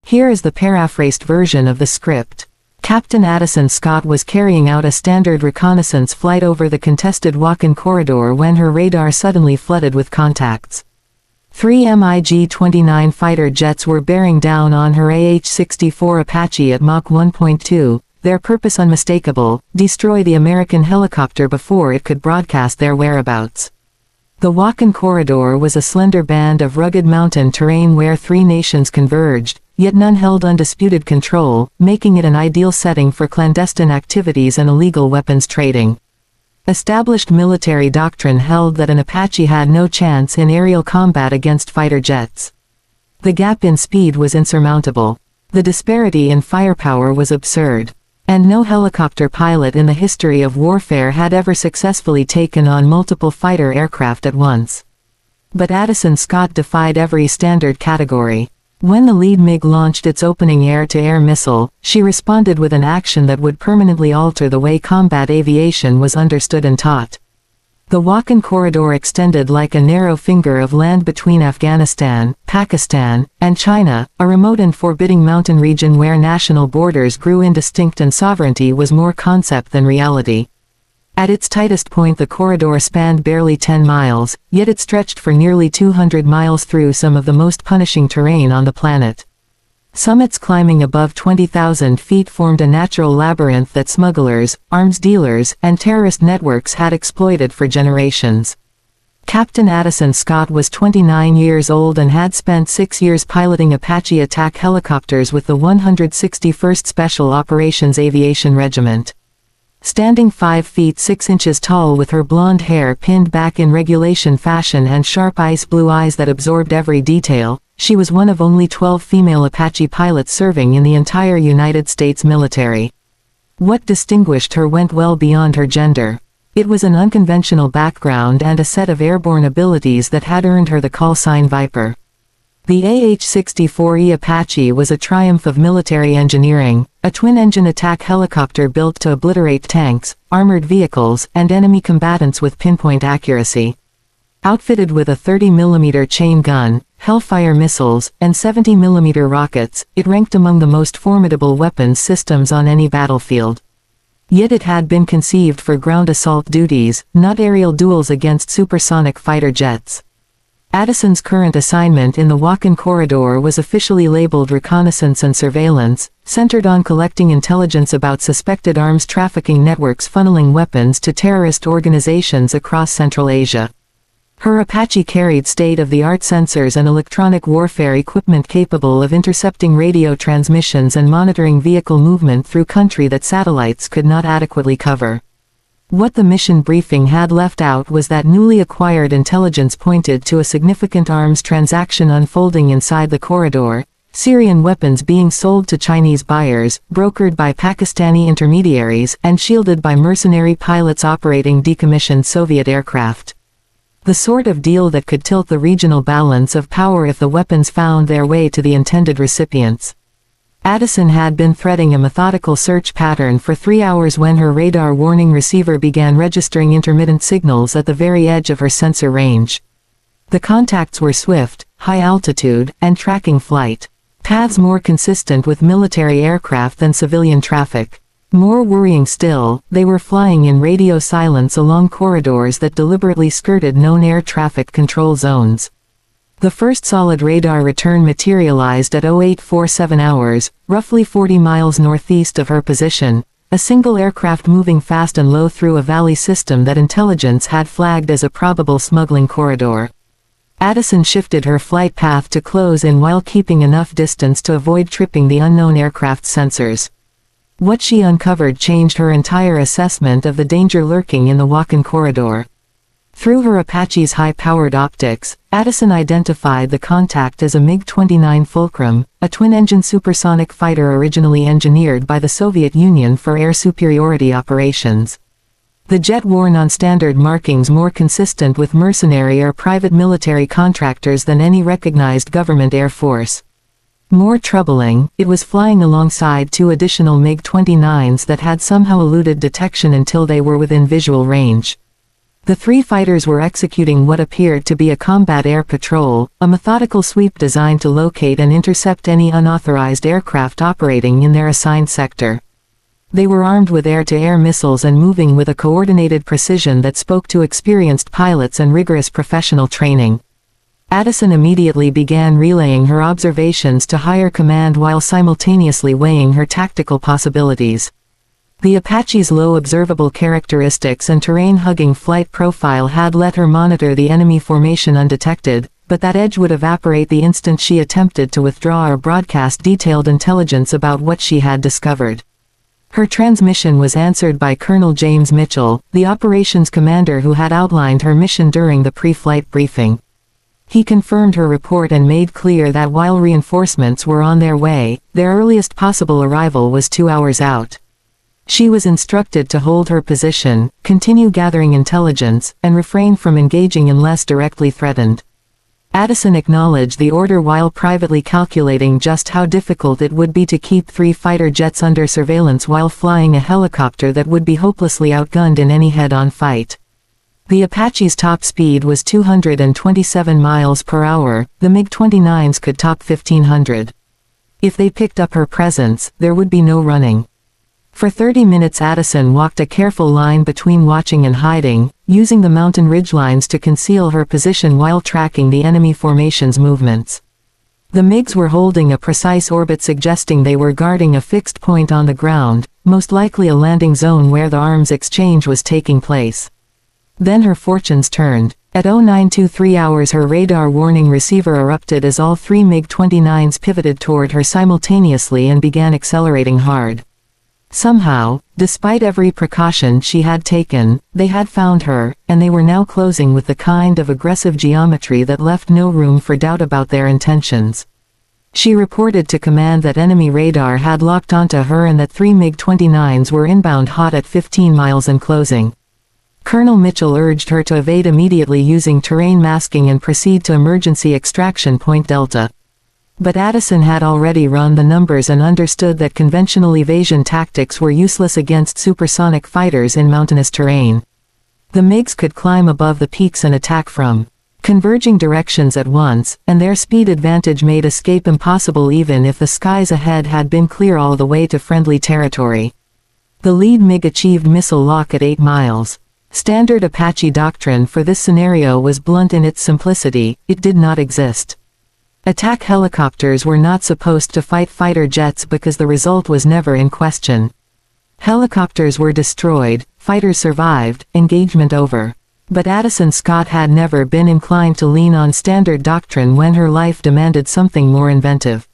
Here is the paraphrased version of the script. Captain Addison Scott was carrying out a standard reconnaissance flight over the contested walk-in corridor when her radar suddenly flooded with contacts. 3 MiG-29 fighter jets were bearing down on her AH-64 Apache at Mach 1.2, their purpose unmistakable: destroy the American helicopter before it could broadcast their whereabouts. The walk-in corridor was a slender band of rugged mountain terrain where three nations converged, yet none held undisputed control, making it an ideal setting for clandestine activities and illegal weapons trading. Established military doctrine held that an Apache had no chance in aerial combat against fighter jets. The gap in speed was insurmountable. The disparity in firepower was absurd. And no helicopter pilot in the history of warfare had ever successfully taken on multiple fighter aircraft at once. But Addison Scott defied every standard category. When the lead MiG launched its opening air-to-air missile, she responded with an action that would permanently alter the way combat aviation was understood and taught. The walk-in corridor extended like a narrow finger of land between Afghanistan, Pakistan, and China, a remote and forbidding mountain region where national borders grew indistinct and sovereignty was more concept than reality. At its tightest point the corridor spanned barely 10 miles, yet it stretched for nearly 200 miles through some of the most punishing terrain on the planet. Summits climbing above 20,000 feet formed a natural labyrinth that smugglers, arms dealers, and terrorist networks had exploited for generations. Captain Addison Scott was 29 years old and had spent 6 years piloting Apache attack helicopters with the 161st Special Operations Aviation Regiment. Standing 5 feet 6 inches tall with her blonde hair pinned back in regulation fashion and sharp ice blue eyes that absorbed every detail, she was one of only 12 female Apache pilots serving in the entire United States military. What distinguished her went well beyond her gender. It was an unconventional background and a set of airborne abilities that had earned her the call sign Viper. The AH-64E Apache was a triumph of military engineering, a twin-engine attack helicopter built to obliterate tanks, armored vehicles, and enemy combatants with pinpoint accuracy. Outfitted with a 30mm chain gun, Hellfire missiles, and 70mm rockets, it ranked among the most formidable weapons systems on any battlefield. Yet it had been conceived for ground assault duties, not aerial duels against supersonic fighter jets. Addison's current assignment in the walk-in corridor was officially labeled reconnaissance and surveillance, centered on collecting intelligence about suspected arms trafficking networks funneling weapons to terrorist organizations across Central Asia. Her Apache carried state-of-the-art sensors and electronic warfare equipment capable of intercepting radio transmissions and monitoring vehicle movement through country that satellites could not adequately cover. What the mission briefing had left out was that newly acquired intelligence pointed to a significant arms transaction unfolding inside the corridor, Syrian weapons being sold to Chinese buyers, brokered by Pakistani intermediaries, and shielded by mercenary pilots operating decommissioned Soviet aircraft. The sort of deal that could tilt the regional balance of power if the weapons found their way to the intended recipients. Addison had been threading a methodical search pattern for 3 hours when her radar warning receiver began registering intermittent signals at the very edge of her sensor range. The contacts were swift, high altitude, and tracking flight. Paths more consistent with military aircraft than civilian traffic. More worrying still, they were flying in radio silence along corridors that deliberately skirted known air traffic control zones. The first solid radar return materialized at 0847 hours, roughly 40 miles northeast of her position, a single aircraft moving fast and low through a valley system that intelligence had flagged as a probable smuggling corridor. Addison shifted her flight path to close in while keeping enough distance to avoid tripping the unknown aircraft's sensors. What she uncovered changed her entire assessment of the danger lurking in the walk-in corridor. Through her Apache's high-powered optics, Addison identified the contact as a MiG-29 Fulcrum, a twin-engine supersonic fighter originally engineered by the Soviet Union for air superiority operations. The jet wore non-standard markings more consistent with mercenary or private military contractors than any recognized government air force. More troubling, it was flying alongside 2 additional MiG-29s that had somehow eluded detection until they were within visual range. The three fighters were executing what appeared to be a combat air patrol, a methodical sweep designed to locate and intercept any unauthorized aircraft operating in their assigned sector. They were armed with air-to-air missiles and moving with a coordinated precision that spoke to experienced pilots and rigorous professional training. Addison immediately began relaying her observations to higher command while simultaneously weighing her tactical possibilities. The Apache's low observable characteristics and terrain-hugging flight profile had let her monitor the enemy formation undetected, but that edge would evaporate the instant she attempted to withdraw or broadcast detailed intelligence about what she had discovered. Her transmission was answered by Colonel James Mitchell, the operations commander who had outlined her mission during the pre-flight briefing. He confirmed her report and made clear that while reinforcements were on their way, their earliest possible arrival was 2 hours out. She was instructed to hold her position, continue gathering intelligence, and refrain from engaging unless directly threatened. Addison acknowledged the order while privately calculating just how difficult it would be to keep 3 fighter jets under surveillance while flying a helicopter that would be hopelessly outgunned in any head-on fight. The Apache's top speed was 227 miles per hour, the MiG-29s could top 1500. If they picked up her presence, there would be no running. For 30 minutes Addison walked a careful line between watching and hiding, using the mountain ridgelines to conceal her position while tracking the enemy formation's movements. The MiGs were holding a precise orbit suggesting they were guarding a fixed point on the ground, most likely a landing zone where the arms exchange was taking place. Then her fortunes turned. At 0923 hours her radar warning receiver erupted as all 3 MiG-29s pivoted toward her simultaneously and began accelerating hard. Somehow, despite every precaution she had taken, they had found her, and they were now closing with the kind of aggressive geometry that left no room for doubt about their intentions. She reported to command that enemy radar had locked onto her and that 3 MiG-29s were inbound hot at 15 miles and closing. Colonel Mitchell urged her to evade immediately using terrain masking and proceed to emergency extraction point Delta. But Addison had already run the numbers and understood that conventional evasion tactics were useless against supersonic fighters in mountainous terrain. The MiGs could climb above the peaks and attack from converging directions at once, and their speed advantage made escape impossible even if the skies ahead had been clear all the way to friendly territory. The lead MiG achieved missile lock at 8 miles. Standard Apache doctrine for this scenario was blunt in its simplicity: it did not exist. Attack helicopters were not supposed to fight fighter jets because the result was never in question. Helicopters were destroyed, fighters survived, engagement over. But Addison Scott had never been inclined to lean on standard doctrine when her life demanded something more inventive.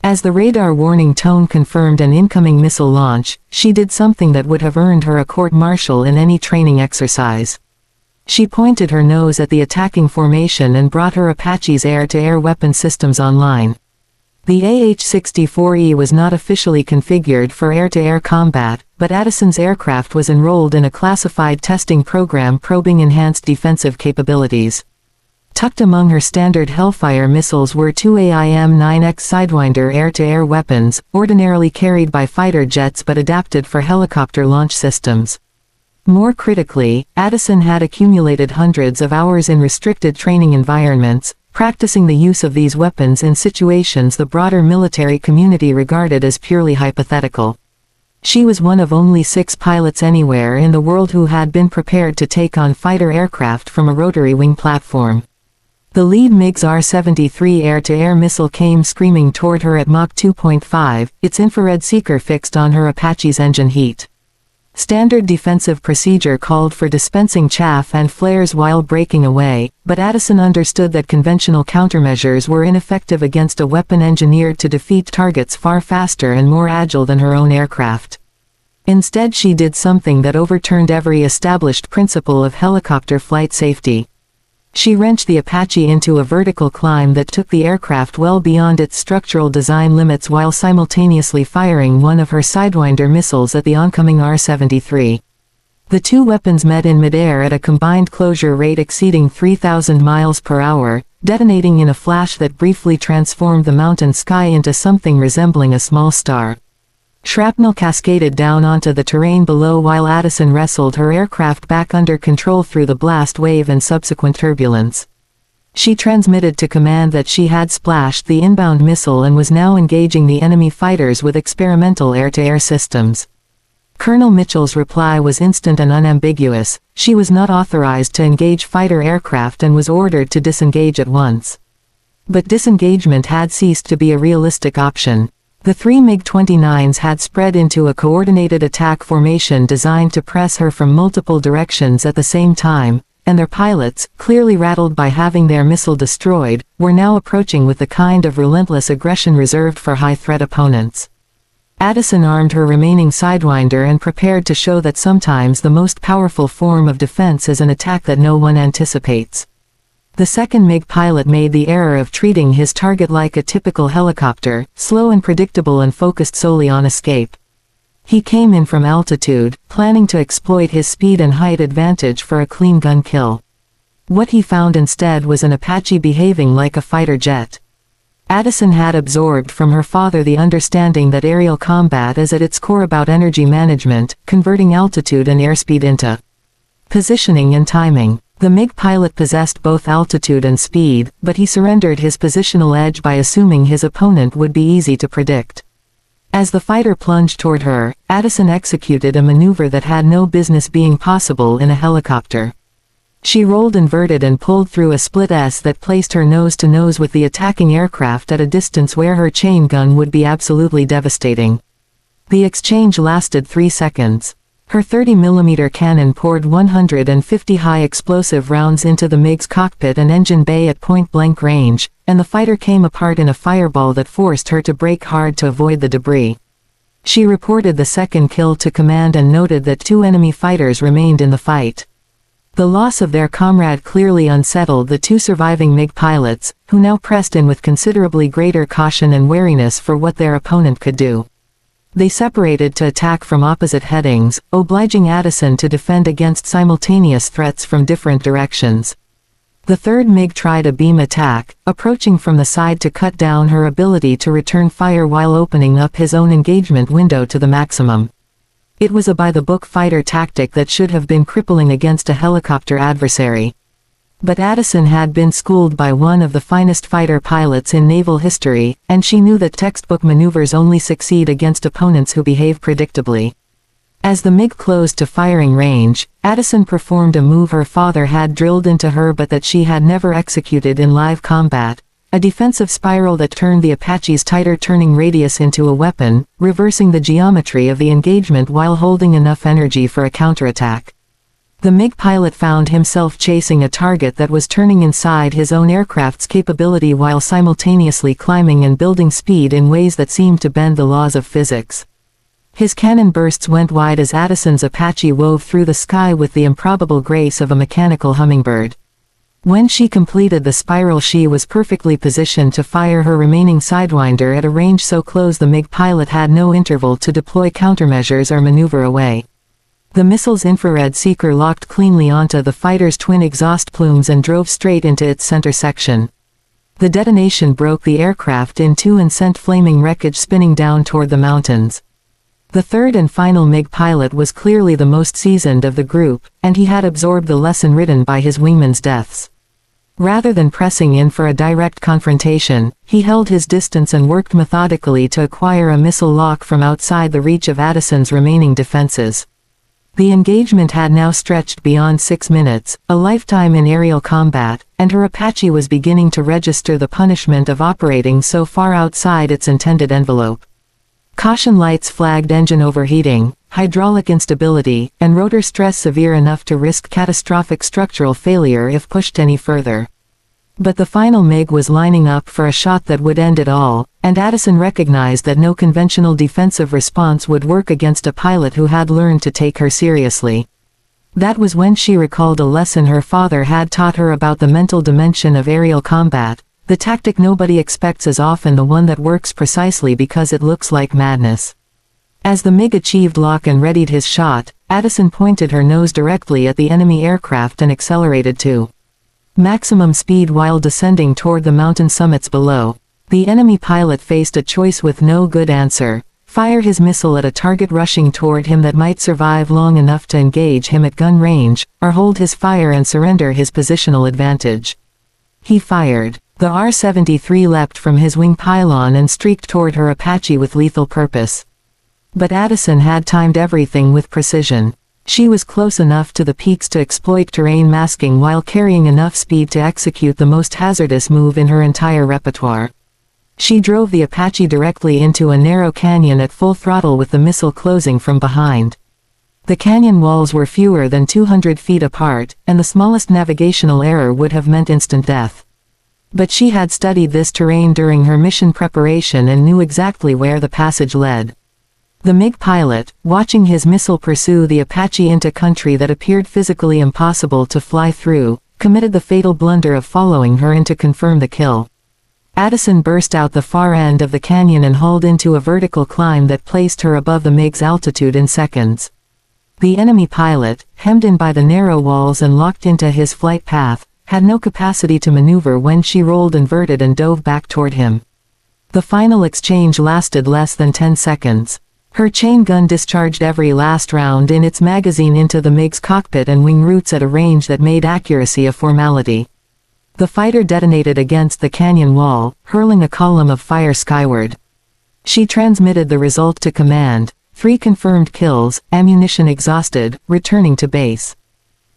As the radar warning tone confirmed an incoming missile launch, she did something that would have earned her a court-martial in any training exercise. She pointed her nose at the attacking formation and brought her Apache's air-to-air weapon systems online. The AH-64E was not officially configured for air-to-air combat, but Addison's aircraft was enrolled in a classified testing program probing enhanced defensive capabilities. Tucked among her standard Hellfire missiles were 2 AIM-9X Sidewinder air-to-air weapons, ordinarily carried by fighter jets but adapted for helicopter launch systems. More critically, Addison had accumulated hundreds of hours in restricted training environments, practicing the use of these weapons in situations the broader military community regarded as purely hypothetical. She was one of only 6 pilots anywhere in the world who had been prepared to take on fighter aircraft from a rotary wing platform. The lead MiG's R-73 air-to-air missile came screaming toward her at Mach 2.5, its infrared seeker fixed on her Apache's engine heat. Standard defensive procedure called for dispensing chaff and flares while breaking away, but Addison understood that conventional countermeasures were ineffective against a weapon engineered to defeat targets far faster and more agile than her own aircraft. Instead she did something that overturned every established principle of helicopter flight safety. She wrenched the Apache into a vertical climb that took the aircraft well beyond its structural design limits while simultaneously firing one of her Sidewinder missiles at the oncoming R-73. The two weapons met in midair at a combined closure rate exceeding 3,000 miles per hour, detonating in a flash that briefly transformed the mountain sky into something resembling a small star. Shrapnel cascaded down onto the terrain below while Addison wrestled her aircraft back under control through the blast wave and subsequent turbulence. She transmitted to command that she had splashed the inbound missile and was now engaging the enemy fighters with experimental air-to-air systems. Colonel Mitchell's reply was instant and unambiguous. She was not authorized to engage fighter aircraft and was ordered to disengage at once. But disengagement had ceased to be a realistic option. The three MiG-29s had spread into a coordinated attack formation designed to press her from multiple directions at the same time, and their pilots, clearly rattled by having their missile destroyed, were now approaching with the kind of relentless aggression reserved for high-threat opponents. Addison armed her remaining Sidewinder and prepared to show that sometimes the most powerful form of defense is an attack that no one anticipates. The second MiG pilot made the error of treating his target like a typical helicopter, slow and predictable and focused solely on escape. He came in from altitude, planning to exploit his speed and height advantage for a clean gun kill. What he found instead was an Apache behaving like a fighter jet. Addison had absorbed from her father the understanding that aerial combat is at its core about energy management, converting altitude and airspeed into positioning and timing. The MiG pilot possessed both altitude and speed, but he surrendered his positional edge by assuming his opponent would be easy to predict. As the fighter plunged toward her, Addison executed a maneuver that had no business being possible in a helicopter. She rolled inverted and pulled through a split S that placed her nose to nose with the attacking aircraft at a distance where her chain gun would be absolutely devastating. The exchange lasted 3 seconds. Her 30mm cannon poured 150 high-explosive rounds into the MiG's cockpit and engine bay at point-blank range, and the fighter came apart in a fireball that forced her to brake hard to avoid the debris. She reported the second kill to command and noted that 2 enemy fighters remained in the fight. The loss of their comrade clearly unsettled the 2 surviving MiG pilots, who now pressed in with considerably greater caution and wariness for what their opponent could do. They separated to attack from opposite headings, obliging Addison to defend against simultaneous threats from different directions. The third MiG tried a beam attack, approaching from the side to cut down her ability to return fire while opening up his own engagement window to the maximum. It was a by-the-book fighter tactic that should have been crippling against a helicopter adversary. But Addison had been schooled by one of the finest fighter pilots in naval history, and she knew that textbook maneuvers only succeed against opponents who behave predictably. As the MiG closed to firing range, Addison performed a move her father had drilled into her but that she had never executed in live combat, a defensive spiral that turned the Apache's tighter turning radius into a weapon, reversing the geometry of the engagement while holding enough energy for a counterattack. The MiG pilot found himself chasing a target that was turning inside his own aircraft's capability while simultaneously climbing and building speed in ways that seemed to bend the laws of physics. His cannon bursts went wide as Addison's Apache wove through the sky with the improbable grace of a mechanical hummingbird. When she completed the spiral, she was perfectly positioned to fire her remaining Sidewinder at a range so close the MiG pilot had no interval to deploy countermeasures or maneuver away. The missile's infrared seeker locked cleanly onto the fighter's twin exhaust plumes and drove straight into its center section. The detonation broke the aircraft in 2 and sent flaming wreckage spinning down toward the mountains. The third and final MiG pilot was clearly the most seasoned of the group, and he had absorbed the lesson written by his wingmen's deaths. Rather than pressing in for a direct confrontation, he held his distance and worked methodically to acquire a missile lock from outside the reach of Addison's remaining defenses. The engagement had now stretched beyond 6 minutes, a lifetime in aerial combat, and her Apache was beginning to register the punishment of operating so far outside its intended envelope. Caution lights flagged engine overheating, hydraulic instability, and rotor stress severe enough to risk catastrophic structural failure if pushed any further. But the final MiG was lining up for a shot that would end it all, and Addison recognized that no conventional defensive response would work against a pilot who had learned to take her seriously. That was when she recalled a lesson her father had taught her about the mental dimension of aerial combat. The tactic nobody expects is often the one that works precisely because it looks like madness. As the MiG achieved lock and readied his shot, Addison pointed her nose directly at the enemy aircraft and accelerated to maximum speed while descending toward the mountain summits below. The enemy pilot faced a choice with no good answer: Fire his missile at a target rushing toward him that might survive long enough to engage him at gun range, or hold his fire and surrender his positional advantage. He fired. The R-73 leapt from his wing pylon and streaked toward her Apache with lethal purpose. But Addison had timed everything with precision. She was close enough to the peaks to exploit terrain masking while carrying enough speed to execute the most hazardous move in her entire repertoire. She drove the Apache directly into a narrow canyon at full throttle with the missile closing from behind. The canyon walls were fewer than 200 feet apart, and the smallest navigational error would have meant instant death. But she had studied this terrain during her mission preparation and knew exactly where the passage led. The MiG pilot, watching his missile pursue the Apache into country that appeared physically impossible to fly through, committed the fatal blunder of following her in to confirm the kill. Addison burst out the far end of the canyon and hauled into a vertical climb that placed her above the MiG's altitude in seconds. The enemy pilot, hemmed in by the narrow walls and locked into his flight path, had no capacity to maneuver when she rolled inverted and dove back toward him. The final exchange lasted less than 10 seconds. Her chain gun discharged every last round in its magazine into the MiG's cockpit and wing roots at a range that made accuracy a formality. The fighter detonated against the canyon wall, hurling a column of fire skyward. She transmitted the result to command: 3 confirmed kills, ammunition exhausted, returning to base.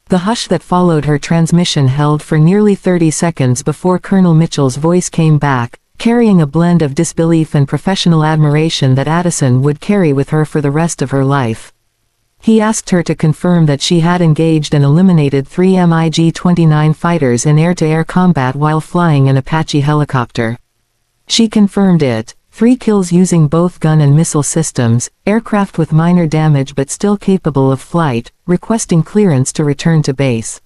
The hush that followed her transmission held for nearly 30 seconds before Colonel Mitchell's voice came back, carrying a blend of disbelief and professional admiration that Addison would carry with her for the rest of her life. He asked her to confirm that she had engaged and eliminated 3 MiG-29 fighters in air-to-air combat while flying an Apache helicopter. She confirmed it: 3 kills using both gun and missile systems, aircraft with minor damage but still capable of flight, requesting clearance to return to base.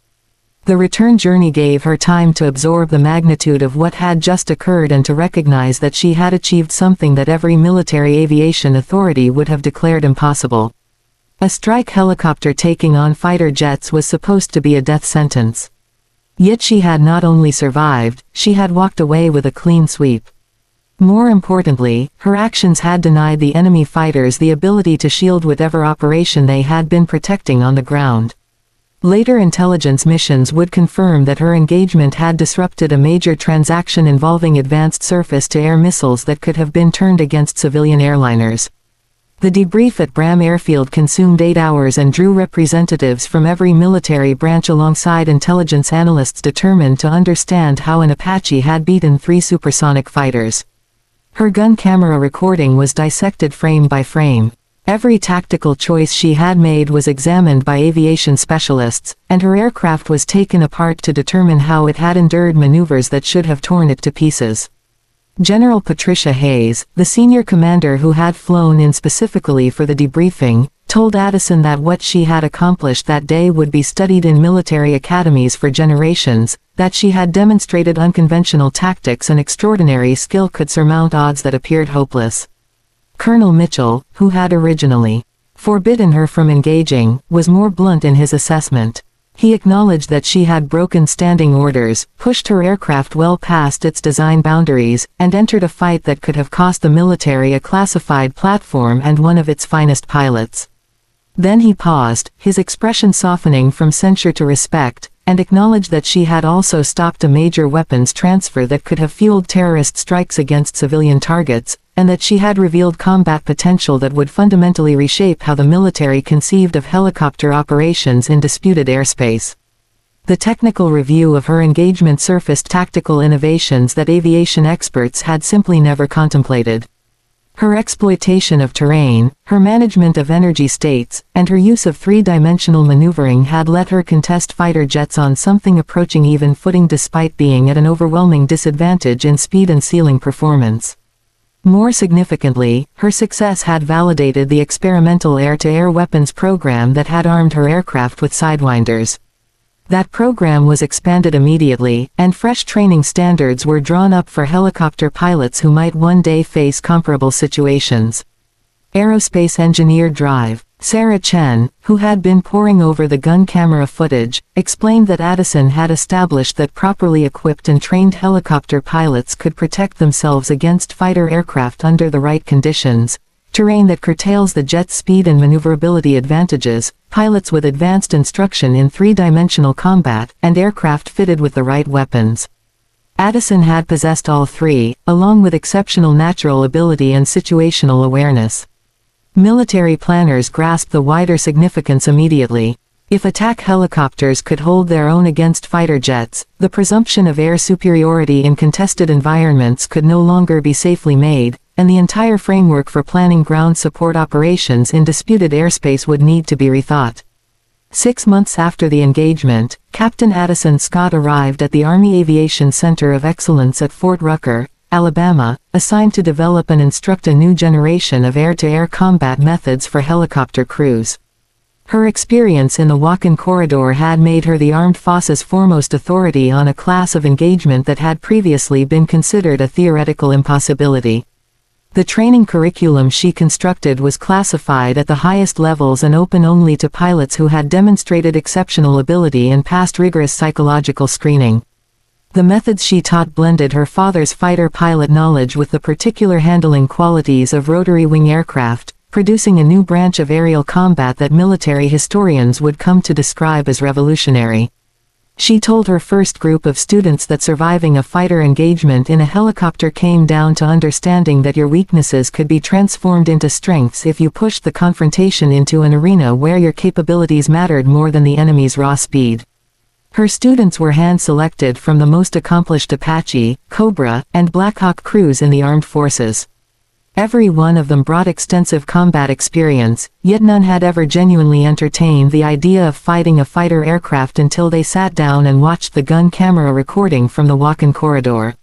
The return journey gave her time to absorb the magnitude of what had just occurred and to recognize that she had achieved something that every military aviation authority would have declared impossible. A strike helicopter taking on fighter jets was supposed to be a death sentence. Yet she had not only survived, she had walked away with a clean sweep. More importantly, her actions had denied the enemy fighters the ability to shield whatever operation they had been protecting on the ground. Later intelligence missions would confirm that her engagement had disrupted a major transaction involving advanced surface-to-air missiles that could have been turned against civilian airliners. The debrief at Bram Airfield consumed 8 hours and drew representatives from every military branch alongside intelligence analysts determined to understand how an Apache had beaten 3 supersonic fighters. Her gun camera recording was dissected frame by frame. Every tactical choice she had made was examined by aviation specialists, and her aircraft was taken apart to determine how it had endured maneuvers that should have torn it to pieces. General Patricia Hayes, the senior commander who had flown in specifically for the debriefing, told Addison that what she had accomplished that day would be studied in military academies for generations, that she had demonstrated unconventional tactics and extraordinary skill could surmount odds that appeared hopeless. Colonel Mitchell, who had originally forbidden her from engaging, was more blunt in his assessment. He acknowledged that she had broken standing orders, pushed her aircraft well past its design boundaries, and entered a fight that could have cost the military a classified platform and one of its finest pilots. Then he paused, his expression softening from censure to respect, and acknowledged that she had also stopped a major weapons transfer that could have fueled terrorist strikes against civilian targets, and that she had revealed combat potential that would fundamentally reshape how the military conceived of helicopter operations in disputed airspace. The technical review of her engagement surfaced tactical innovations that aviation experts had simply never contemplated. Her exploitation of terrain, her management of energy states, and her use of 3-dimensional maneuvering had let her contest fighter jets on something approaching even footing despite being at an overwhelming disadvantage in speed and ceiling performance. More significantly, her success had validated the experimental air-to-air weapons program that had armed her aircraft with sidewinders. That program was expanded immediately, and fresh training standards were drawn up for helicopter pilots who might one day face comparable situations. Aerospace engineer Drive, Sarah Chen, who had been poring over the gun camera footage, explained that Addison had established that properly equipped and trained helicopter pilots could protect themselves against fighter aircraft under the right conditions, terrain that curtails the jet's speed and maneuverability advantages, pilots with advanced instruction in three-dimensional combat, and aircraft fitted with the right weapons. Addison had possessed all three, along with exceptional natural ability and situational awareness. Military planners grasped the wider significance immediately. If attack helicopters could hold their own against fighter jets, the presumption of air superiority in contested environments could no longer be safely made, and the entire framework for planning ground support operations in disputed airspace would need to be rethought. 6 months after the engagement, Captain Addison Scott arrived at the Army Aviation Center of Excellence at Fort Rucker, Alabama, assigned to develop and instruct a new generation of air-to-air combat methods for helicopter crews. Her experience in the walk-in corridor had made her the armed forces' foremost authority on a class of engagement that had previously been considered a theoretical impossibility. The training curriculum she constructed was classified at the highest levels and open only to pilots who had demonstrated exceptional ability and passed rigorous psychological screening. The methods she taught blended her father's fighter pilot knowledge with the particular handling qualities of rotary wing aircraft, producing a new branch of aerial combat that military historians would come to describe as revolutionary. She told her first group of students that surviving a fighter engagement in a helicopter came down to understanding that your weaknesses could be transformed into strengths if you pushed the confrontation into an arena where your capabilities mattered more than the enemy's raw speed. Her students were hand-selected from the most accomplished Apache, Cobra, and Blackhawk crews in the armed forces. Every one of them brought extensive combat experience, yet none had ever genuinely entertained the idea of fighting a fighter aircraft until they sat down and watched the gun camera recording from the walk-in corridor.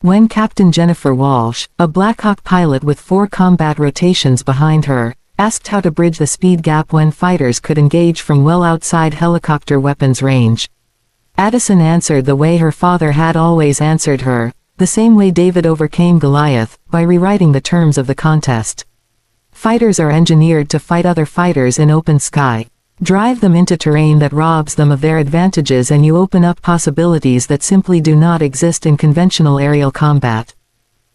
When Captain Jennifer Walsh, a Blackhawk pilot with 4 combat rotations behind her, asked how to bridge the speed gap when fighters could engage from well outside helicopter weapons range, Addison answered the way her father had always answered her, the same way David overcame Goliath, by rewriting the terms of the contest. Fighters are engineered to fight other fighters in open sky. Drive them into terrain that robs them of their advantages and you open up possibilities that simply do not exist in conventional aerial combat.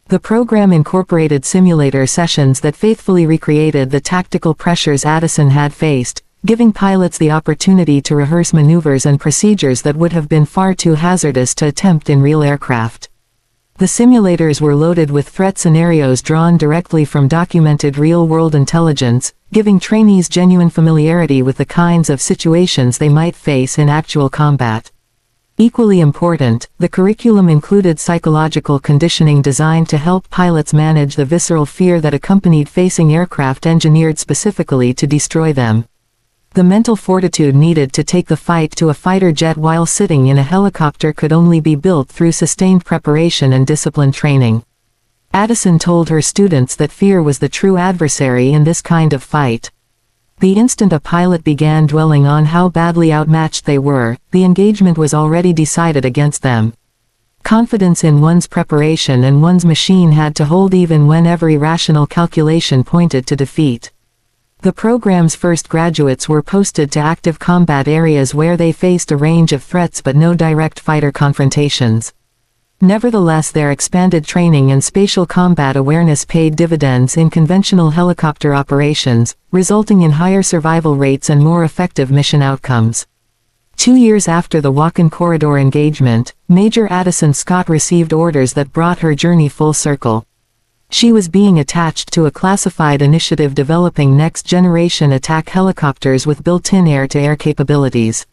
The program incorporated simulator sessions that faithfully recreated the tactical pressures Addison had faced, giving pilots the opportunity to rehearse maneuvers and procedures that would have been far too hazardous to attempt in real aircraft. The simulators were loaded with threat scenarios drawn directly from documented real-world intelligence, giving trainees genuine familiarity with the kinds of situations they might face in actual combat. Equally important, the curriculum included psychological conditioning designed to help pilots manage the visceral fear that accompanied facing aircraft engineered specifically to destroy them. The mental fortitude needed to take the fight to a fighter jet while sitting in a helicopter could only be built through sustained preparation and disciplined training. Addison told her students that fear was the true adversary in this kind of fight. The instant a pilot began dwelling on how badly outmatched they were, the engagement was already decided against them. Confidence in one's preparation and one's machine had to hold even when every rational calculation pointed to defeat. The program's first graduates were posted to active combat areas where they faced a range of threats but no direct fighter confrontations. Nevertheless, their expanded training and spatial combat awareness paid dividends in conventional helicopter operations, resulting in higher survival rates and more effective mission outcomes. 2 years after the walk-in corridor engagement, Major Addison Scott received orders that brought her journey full circle. She was being attached to a classified initiative developing next-generation attack helicopters with built-in air-to-air capabilities.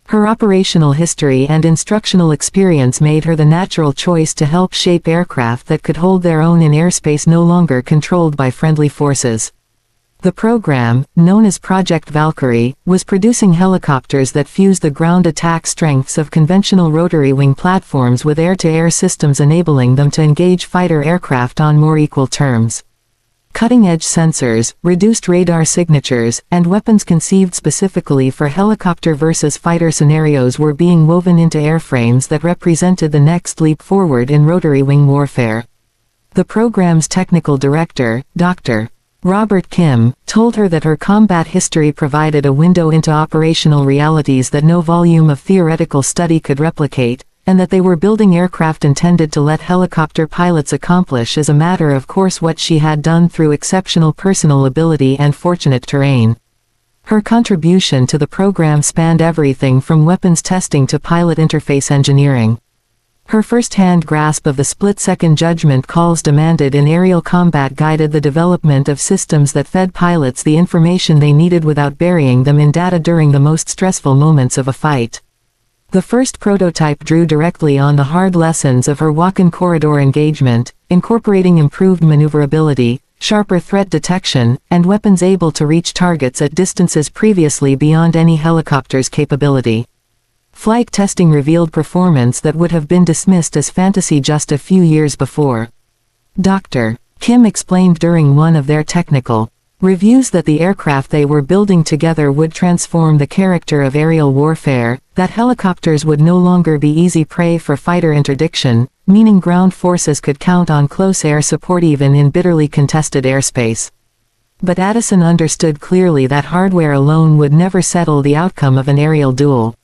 Her operational history and instructional experience made her the natural choice to help shape aircraft that could hold their own in airspace no longer controlled by friendly forces. The program, known as Project Valkyrie, was producing helicopters that fused the ground attack strengths of conventional rotary wing platforms with air-to-air systems, enabling them to engage fighter aircraft on more equal terms. Cutting-edge sensors, reduced radar signatures, and weapons conceived specifically for helicopter versus fighter scenarios were being woven into airframes that represented the next leap forward in rotary wing warfare. The program's technical director, Dr. Robert Kim, told her that her combat history provided a window into operational realities that no volume of theoretical study could replicate, and that they were building aircraft intended to let helicopter pilots accomplish as a matter of course what she had done through exceptional personal ability and fortunate terrain. Her contribution to the program spanned everything from weapons testing to pilot interface engineering. Her first-hand grasp of the split-second judgment calls demanded in aerial combat guided the development of systems that fed pilots the information they needed without burying them in data during the most stressful moments of a fight. The first prototype drew directly on the hard lessons of her walk-in corridor engagement, incorporating improved maneuverability, sharper threat detection, and weapons able to reach targets at distances previously beyond any helicopter's capability. Flight testing revealed performance that would have been dismissed as fantasy just a few years before. Dr. Kim explained during one of their technical reviews that the aircraft they were building together would transform the character of aerial warfare, that helicopters would no longer be easy prey for fighter interdiction, meaning ground forces could count on close air support even in bitterly contested airspace. But Addison understood clearly that hardware alone would never settle the outcome of an aerial duel.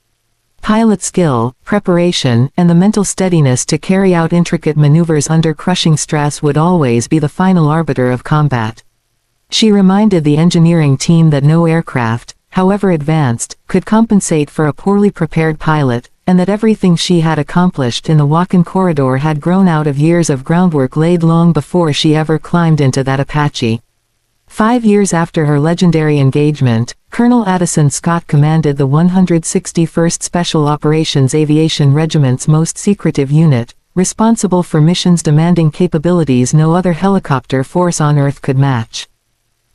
Pilot skill, preparation, and the mental steadiness to carry out intricate maneuvers under crushing stress would always be the final arbiter of combat. She reminded the engineering team that no aircraft, however advanced, could compensate for a poorly prepared pilot, and that everything she had accomplished in the walk-in corridor had grown out of years of groundwork laid long before she ever climbed into that Apache. 5 years after her legendary engagement, Colonel Addison Scott commanded the 161st Special Operations Aviation Regiment's most secretive unit, responsible for missions demanding capabilities no other helicopter force on Earth could match.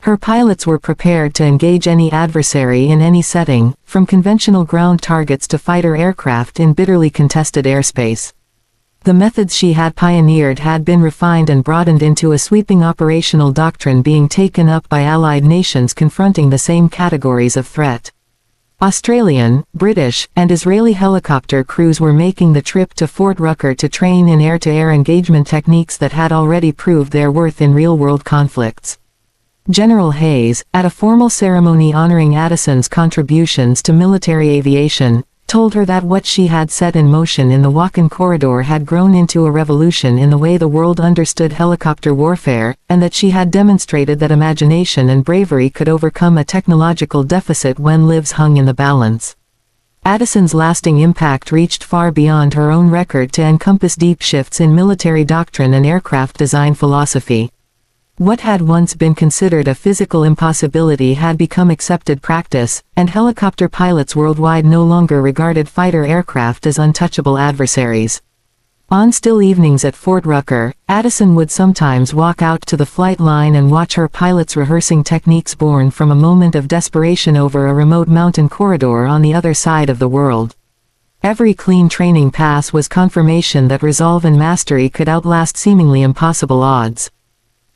Her pilots were prepared to engage any adversary in any setting, from conventional ground targets to fighter aircraft in bitterly contested airspace. The methods she had pioneered had been refined and broadened into a sweeping operational doctrine being taken up by allied nations confronting the same categories of threat. Australian, British, and Israeli helicopter crews were making the trip to Fort Rucker to train in air-to-air engagement techniques that had already proved their worth in real-world conflicts. General Hayes, at a formal ceremony honoring Addison's contributions to military aviation, told her that what she had set in motion in the walk-in corridor had grown into a revolution in the way the world understood helicopter warfare, and that she had demonstrated that imagination and bravery could overcome a technological deficit when lives hung in the balance. Addison's lasting impact reached far beyond her own record to encompass deep shifts in military doctrine and aircraft design philosophy. What had once been considered a physical impossibility had become accepted practice, and helicopter pilots worldwide no longer regarded fighter aircraft as untouchable adversaries. On still evenings at Fort Rucker, Addison would sometimes walk out to the flight line and watch her pilots rehearsing techniques born from a moment of desperation over a remote mountain corridor on the other side of the world. Every clean training pass was confirmation that resolve and mastery could outlast seemingly impossible odds.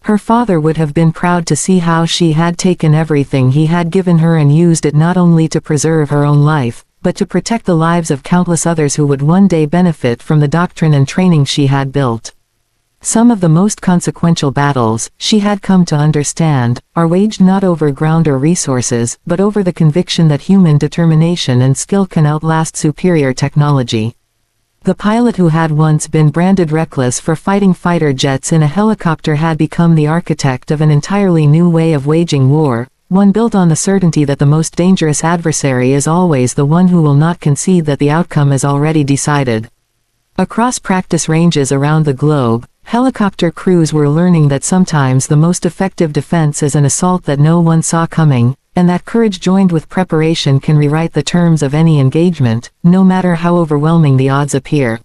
Her father would have been proud to see how she had taken everything he had given her and used it not only to preserve her own life, but to protect the lives of countless others who would one day benefit from the doctrine and training she had built. Some of the most consequential battles, she had come to understand, are waged not over ground or resources, but over the conviction that human determination and skill can outlast superior technology. The pilot who had once been branded reckless for fighting fighter jets in a helicopter had become the architect of an entirely new way of waging war, one built on the certainty that the most dangerous adversary is always the one who will not concede that the outcome is already decided. Across practice ranges around the globe, helicopter crews were learning that sometimes the most effective defense is an assault that no one saw coming, and that courage joined with preparation can rewrite the terms of any engagement, no matter how overwhelming the odds appear.